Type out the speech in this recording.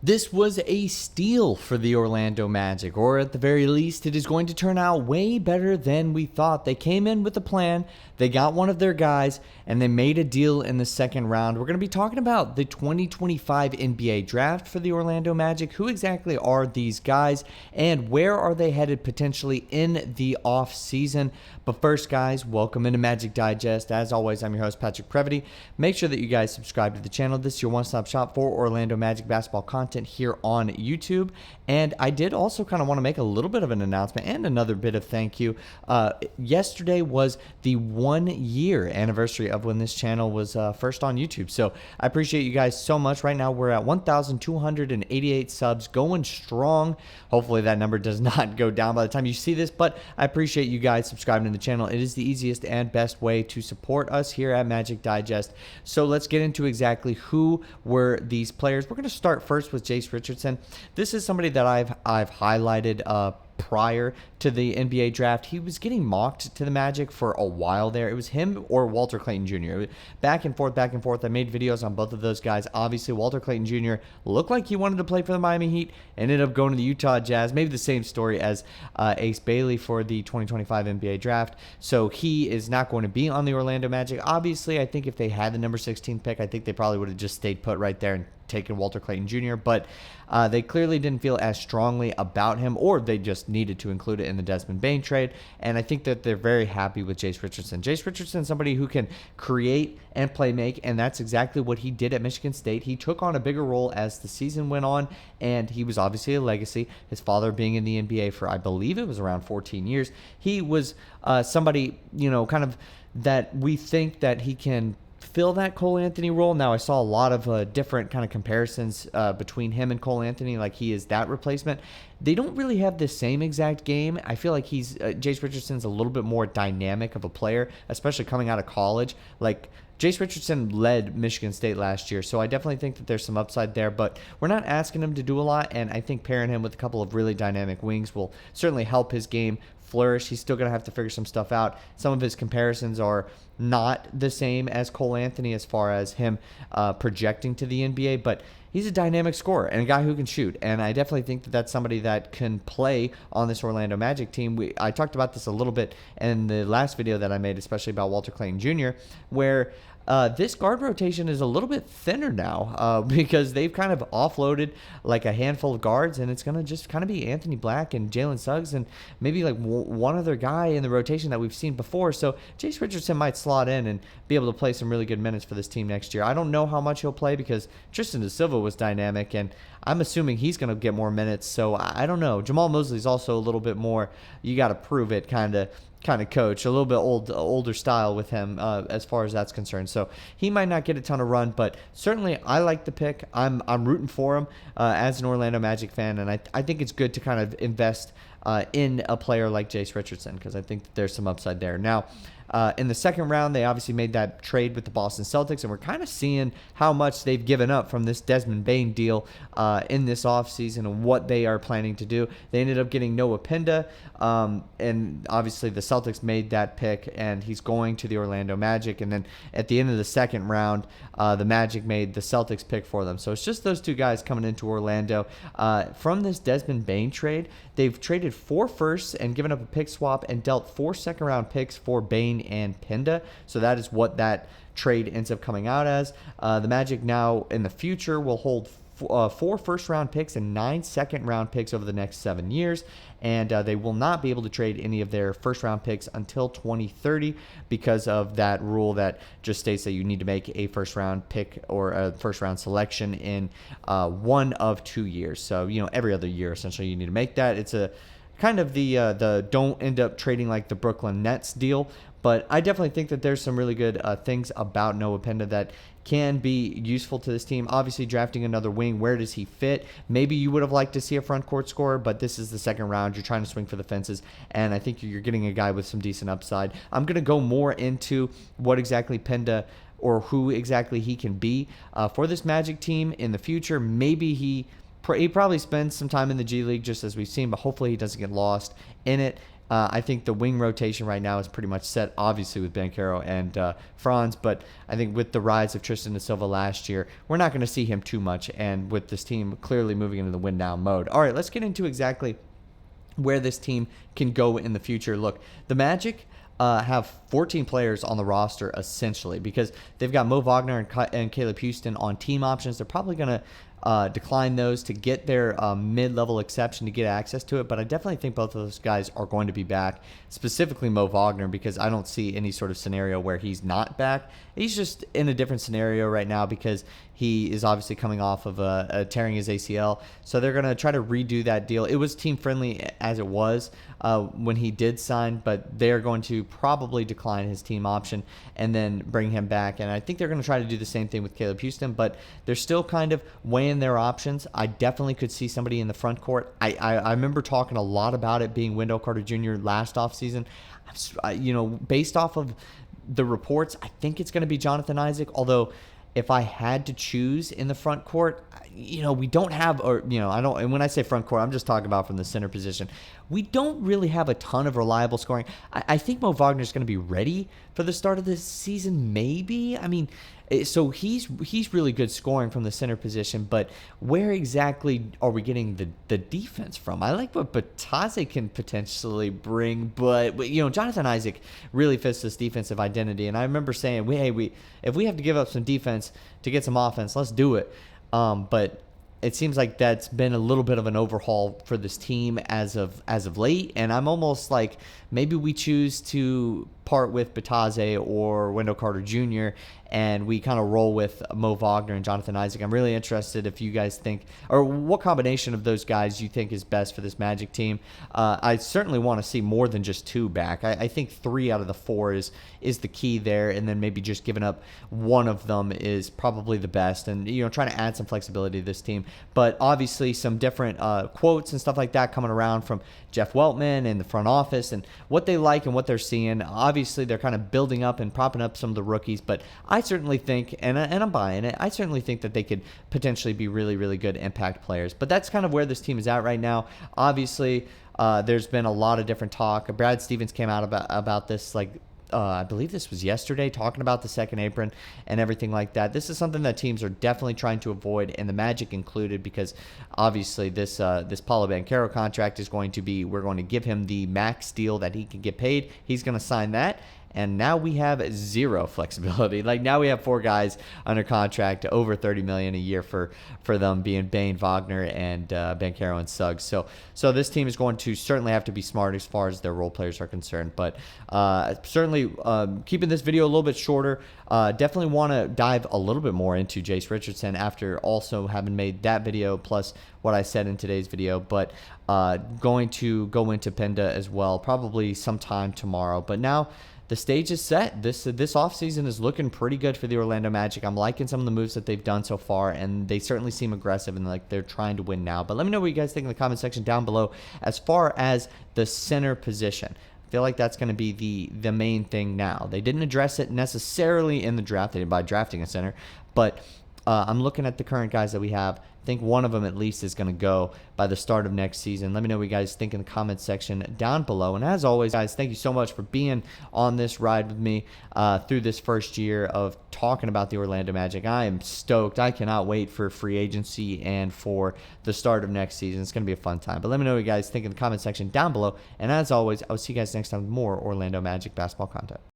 This was a steal for the Orlando Magic, or at the very least, it is going to turn out way better than we thought. They came in with a plan, they got one of their guys, and they made a deal in the second round. We're going to be talking about the 2025 NBA draft for the Orlando Magic. Who exactly are these guys, and where are they headed potentially in the offseason? But first, guys, welcome into Magic Digest. As always, I'm your host, Patrick Previty. Make sure that you guys subscribe to the channel. This is your one-stop shop for Orlando Magic basketball content here on YouTube. And I did also kind of want to make a little bit of an announcement and another bit of thank you. Yesterday was the 1-year anniversary of when this channel was first on YouTube. So I appreciate you guys so much. Right now we're at 1,288 subs, going strong. Hopefully that number does not go down by the time you see this, but I appreciate you guys subscribing to the channel. It is the easiest and best way to support us here at Magic Digest. So let's get into exactly who were these players. We're going to start first with Jace Richardson. This is somebody that I've highlighted prior to the NBA draft. He was getting mocked to the Magic for a while there. It was him or Walter Clayton Jr. Back and forth, back and forth. I made videos on both of those guys. Obviously, Walter Clayton Jr. looked like he wanted to play for the Miami Heat, ended up going to the Utah Jazz. Maybe the same story as Ace Bailey for the 2025 NBA draft. So he is not going to be on the Orlando Magic. Obviously, I think if they had the number 16 pick, I think they probably would have just stayed put right there and taken Walter Clayton Jr., but they clearly didn't feel as strongly about him, or they just needed to include it in the Desmond Bane trade, and I think that they're very happy with Jace Richardson. Jace Richardson is somebody who can create and play make, and that's exactly what he did at Michigan State. He took on a bigger role as the season went on, and he was obviously a legacy. His father being in the NBA for, I believe it was around 14 years. He was somebody, kind of that we think that he can fill that Cole Anthony role. Now, I saw a lot of different kind of comparisons between him and Cole Anthony, like he is that replacement. They don't really have the same exact game. I feel like Jace Richardson's a little bit more dynamic of a player, especially coming out of college. Like, Jace Richardson led Michigan State last year, so I definitely think that there's some upside there, but we're not asking him to do a lot, and I think pairing him with a couple of really dynamic wings will certainly help his game flourish. He's still going to have to figure some stuff out. Some of his comparisons are not the same as Cole Anthony as far as him projecting to the NBA, but he's a dynamic scorer and a guy who can shoot, and I definitely think that that's somebody that can play on this Orlando Magic team. I talked about this a little bit in the last video that I made, especially about Walter Clayton Jr., where this guard rotation is a little bit thinner now because they've kind of offloaded like a handful of guards, and it's going to just kind of be Anthony Black and Jalen Suggs and maybe like one other guy in the rotation that we've seen before. So Jace Richardson might slot in and be able to play some really good minutes for this team next year. I don't know how much he'll play because Tristan da Silva was dynamic, and I'm assuming he's going to get more minutes. So I don't know. Jamahl Mosley's also a little bit more, you got to prove it kind of coach, a little bit older style with him as far as that's concerned. So he might not get a ton of run, but certainly I like the pick. I'm rooting for him as an Orlando Magic fan, and I think it's good to kind of invest in a player like Jace Richardson because I think that there's some upside there. Now, in the second round, they obviously made that trade with the Boston Celtics, and we're kind of seeing how much they've given up from this Desmond Bane deal in this offseason and what they are planning to do. They ended up getting Noah Penda, and obviously the Celtics made that pick, and he's going to the Orlando Magic. And then at the end of the second round, the Magic made the Celtics pick for them. So it's just those two guys coming into Orlando. From this Desmond Bane trade, they've traded 4 firsts and given up a pick swap and dealt 4 second-round picks for Bane and Penda. So that is what that trade ends up coming out as. The Magic now in the future will hold 4 first-round picks and 9 second-round picks over the next 7 years, and they will not be able to trade any of their first-round picks until 2030 because of that rule that just states that you need to make a first-round pick or a first-round selection in 1 of 2 years. So, every other year, essentially, you need to make that. It's a kind of the don't end up trading like the Brooklyn Nets deal, but I definitely think that there's some really good things about Noah Penda that can be useful to this team. Obviously, drafting another wing, where does he fit? Maybe you would have liked to see a front court scorer, but this is the second round. You're trying to swing for the fences, and I think you're getting a guy with some decent upside. I'm going to go more into what exactly Penda or who exactly he can be for this Magic team in the future. Maybe he probably spends some time in the G League just as we've seen, but hopefully he doesn't get lost in it. I think the wing rotation right now is pretty much set, obviously, with Banchero and Franz. But I think with the rise of Tristan da Silva last year, we're not going to see him too much. And with this team clearly moving into the win now mode. All right, let's get into exactly where this team can go in the future. Look, the Magic have 14 players on the roster, essentially, because they've got Mo Wagner and Caleb Houston on team options. They're probably going to decline those to get their mid-level exception to get access to it. But I definitely think both of those guys are going to be back, specifically Mo Wagner, because I don't see any sort of scenario where he's not back. He's just in a different scenario right now because he is obviously coming off of tearing his ACL. So they're going to try to redo that deal. It was team-friendly as it was when he did sign, but they're going to probably decline his team option and then bring him back. And I think they're going to try to do the same thing with Caleb Houston, but they're still kind of weighing their options. I definitely could see somebody in the front court. I remember talking a lot about it being Wendell Carter Jr. last offseason. Based off of the reports, I think it's going to be Jonathan Isaac, although if I had to choose in the front court, we don't have, I don't, and when I say front court, I'm just talking about from the center position. We don't really have a ton of reliable scoring. I think Mo Wagner is going to be ready for the start of this season, maybe. I mean, so he's really good scoring from the center position, but where exactly are we getting the defense from? I like what Bataze can potentially bring, but Jonathan Isaac really fits this defensive identity. And I remember saying, if we have to give up some defense to get some offense, let's do it. But it seems like that's been a little bit of an overhaul for this team as of late, and I'm almost like maybe we choose to part with Bataze or Wendell Carter Jr. and we kind of roll with Mo Wagner and Jonathan Isaac. I'm really interested if you guys think, or what combination of those guys you think is best for this Magic team. I certainly want to see more than just two back. I think 3 out of the 4 is the key there, and then maybe just giving up one of them is probably the best, and trying to add some flexibility to this team. But obviously some different quotes and stuff like that coming around from Jeff Weltman and the front office and what they like and what they're seeing. Obviously, they're kind of building up and propping up some of the rookies, but I certainly think, and I'm buying it, I certainly think that they could potentially be really, really good impact players. But that's kind of where this team is at right now. Obviously, there's been a lot of different talk. Brad Stevens came out about this, I believe this was yesterday, talking about the second apron and everything like that. This is something that teams are definitely trying to avoid, and the Magic included, because obviously this Paolo Banchero contract is going to be, we're going to give him the max deal that he can get paid. He's going to sign that. And now we have zero flexibility. Now we have 4 guys under contract, over $30 million a year for them, being Bane, Wagner, and Banchero and Suggs. So this team is going to certainly have to be smart as far as their role players are concerned. But certainly keeping this video a little bit shorter. Definitely want to dive a little bit more into Jace Richardson after also having made that video plus what I said in today's video. But going to go into Penda as well, probably sometime tomorrow. But now the stage is set. This offseason is looking pretty good for the Orlando Magic. I'm liking some of the moves that they've done so far, and they certainly seem aggressive and like they're trying to win now. But let me know what you guys think in the comment section down below as far as the center position. I feel like that's going to be the main thing now. They didn't address it necessarily in the draft. They didn't by drafting a center, but I'm looking at the current guys that we have. I think one of them at least is going to go by the start of next season. Let me know what you guys think in the comment section down below. And as always, guys, thank you so much for being on this ride with me through this first year of talking about the Orlando Magic. I am stoked. I cannot wait for free agency and for the start of next season. It's going to be a fun time. But let me know what you guys think in the comment section down below. And as always, I will see you guys next time with more Orlando Magic basketball content.